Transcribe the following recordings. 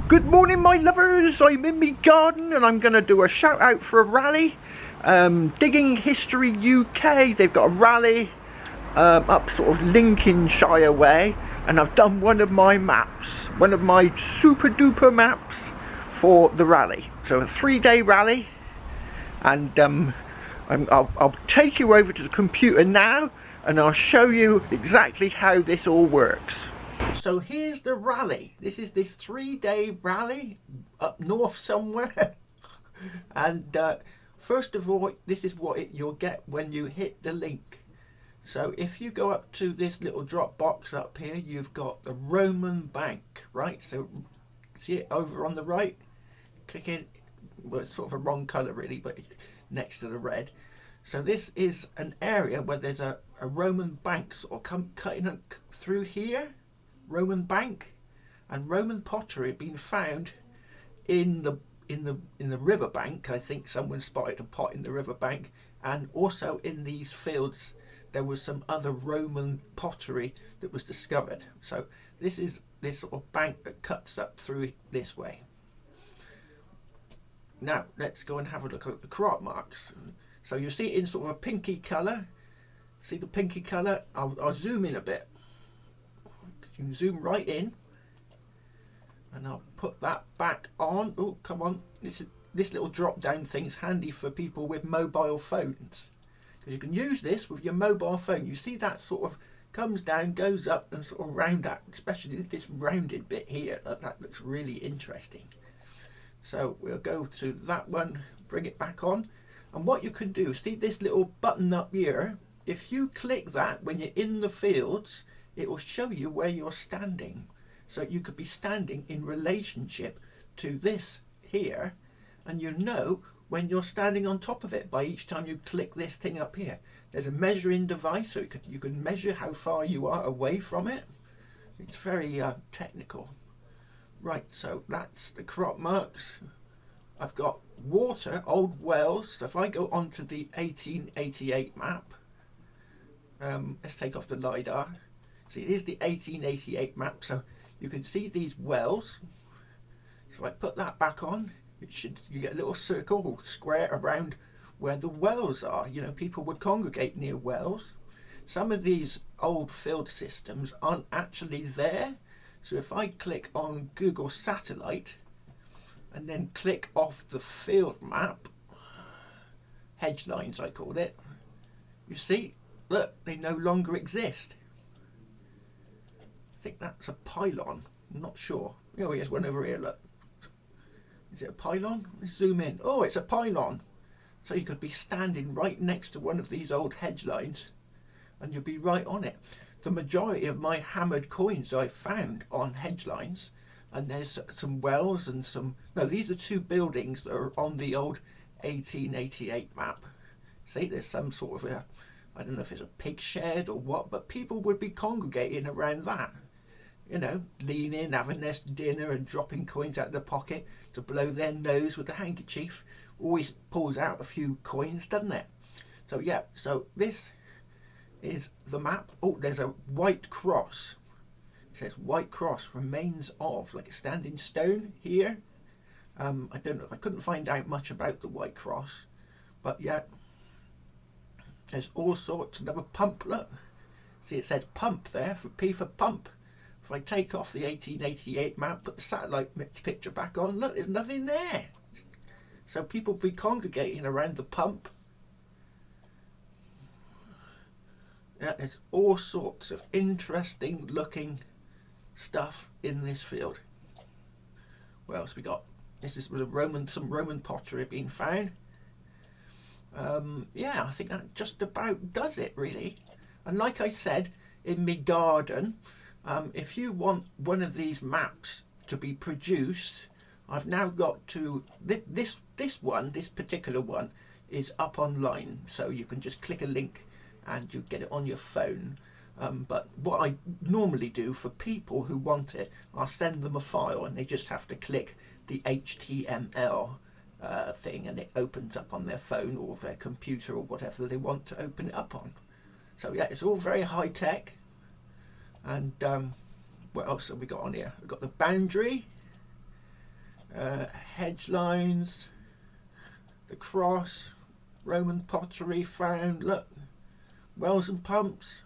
Good morning, my lovers. I'm in my garden and I'm going to do a shout out for a rally. Digging History UK, they've got a rally up sort of Lincolnshire way, and I've done one of my maps, one of my super duper maps for the rally. So a 3-day rally, and I'll take you over to the computer now and I'll show you exactly how this all works. So here's the rally. This is this 3-day rally up north somewhere. And first of all, this is what you'll get when you hit the link. So if you go up to this little drop box up here, you've got the Roman Bank, right? So see it over on the right? Click in, well, it's sort of a wrong colour really, but next to the red. So this is an area where there's a Roman bank sort of cutting through here. Roman bank, and Roman pottery had been found in the river bank. I think someone spotted a pot in the river bank, and also in these fields there was some other Roman pottery that was discovered. So this is this sort of bank that cuts up through this way. Now let's go and have a look at the crop marks. So you see it in sort of a pinky colour. See the pinky colour? I'll zoom in a bit. You can zoom right in, and I'll put that back on. Oh, come on! This little drop down thing's handy for people with mobile phones, because you can use this with your mobile phone. You see that sort of comes down, goes up, and sort of round that, especially this rounded bit here. That looks really interesting. So we'll go to that one, bring it back on, and what you can do, see this little button up here. If you click that when you're in the fields, it will show you where you're standing. So you could be standing in relationship to this here, and you know when you're standing on top of it by each time you click this thing up here. There's a measuring device, so you can measure how far you are away from it. It's very technical. Right, so that's the crop marks. I've got water, old wells. So if I go onto the 1888 map, let's take off the LIDAR. See, it is the 1888 map, so you can see these wells. So I put that back on, you get a little circle or square around where the wells are. You know, people would congregate near wells. Some of these old field systems aren't actually there. So if I click on Google Satellite and then click off the field map, hedge lines I called it, you see, look, they no longer exist. I think that's a pylon. I'm not sure. Oh, here's one over here, look. Is it a pylon? Let's zoom in. Oh, it's a pylon. So you could be standing right next to one of these old hedge lines and you'll be right on it. The majority of my hammered coins I found on hedge lines, and there's some wells and some, no, these are two buildings that are on the old 1888 map. See, there's some sort of a, I don't know if it's a pig shed or what, but people would be congregating around that. You know, leaning, having their dinner and dropping coins out of their pocket to blow their nose with the handkerchief. Always pulls out a few coins, doesn't it? So yeah, so this is the map. Oh, there's a white cross. It says white cross, remains of, like a standing stone here. I don't know, I couldn't find out much about the white cross, but yeah, there's all sorts. Another pump, look. See, it says pump there, for P for pump. If I take off the 1888 map, put the satellite picture back on, look, there's nothing there. So people be congregating around the pump. Yeah, there's all sorts of interesting looking stuff in this field. What else we got? This is some Roman pottery being found. Yeah, I think that just about does it really. And like I said, in my garden, if you want one of these maps to be produced, I've now got to, this particular one is up online, so you can just click a link and you get it on your phone. But what I normally do for people who want it, I'll send them a file and they just have to click the HTML thing, and it opens up on their phone or their computer or whatever they want to open it up on. So yeah, it's all very high tech. And what else have we got on here? We've got the boundary, hedge lines, the cross, Roman pottery found, look, wells and pumps,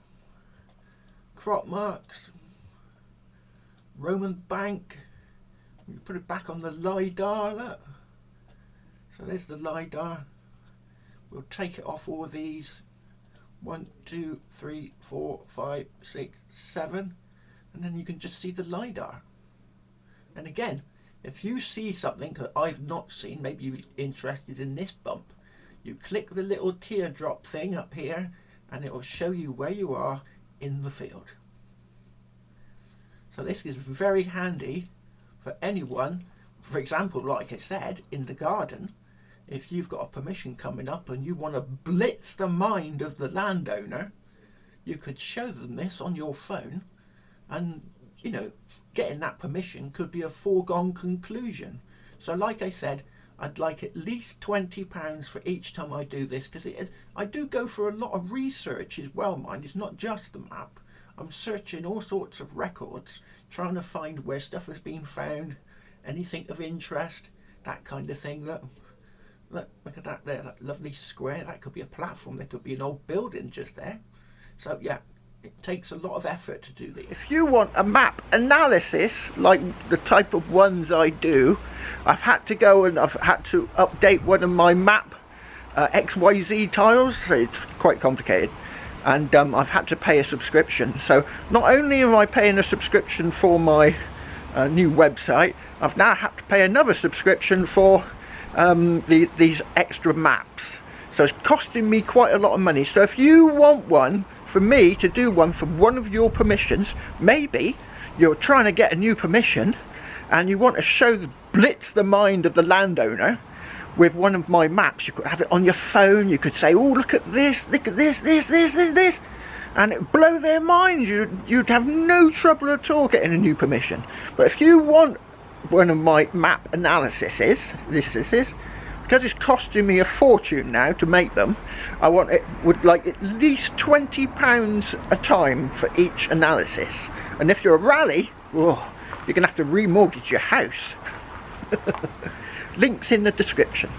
crop marks, Roman bank. We put it back on the LIDAR, look. So there's the LIDAR. We'll take it off all these. 1, 2, 3, 4, 5, 6, 7. And then you can just see the LIDAR. And again, if you see something that I've not seen, maybe you're interested in this bump, you click the little teardrop thing up here and it will show you where you are in the field. So this is very handy for anyone, for example, like I said, in the garden. If you've got a permission coming up and you want to blitz the mind of the landowner, you could show them this on your phone, and you know, getting that permission could be a foregone conclusion. So like I said, I'd like at least £20 for each time I do this, because I do go for a lot of research as well, mind. It's not just the map. I'm searching all sorts of records, trying to find where stuff has been found, anything of interest, that kind of thing. Look at that there, that lovely square. That could be a platform, there could be an old building just there. So yeah, it takes a lot of effort to do these. If you want a map analysis like the type of ones I do, I've had to go and I've had to update one of my map XYZ tiles. So it's quite complicated, and I've had to pay a subscription. So not only am I paying a subscription for my new website, I've now had to pay another subscription for these extra maps. So it's costing me quite a lot of money. So if you want one for me to do one for one of your permissions, maybe you're trying to get a new permission and you want to blitz the mind of the landowner with one of my maps. You could have it on your phone, you could say, oh, look at this, this, and it would blow their minds. You'd have no trouble at all getting a new permission. But if you want one of my map analyses, this is, because it's costing me a fortune now to make them, would like at least £20 a time for each analysis. And if you're a rally, oh, you're gonna have to remortgage your house. Links in the description.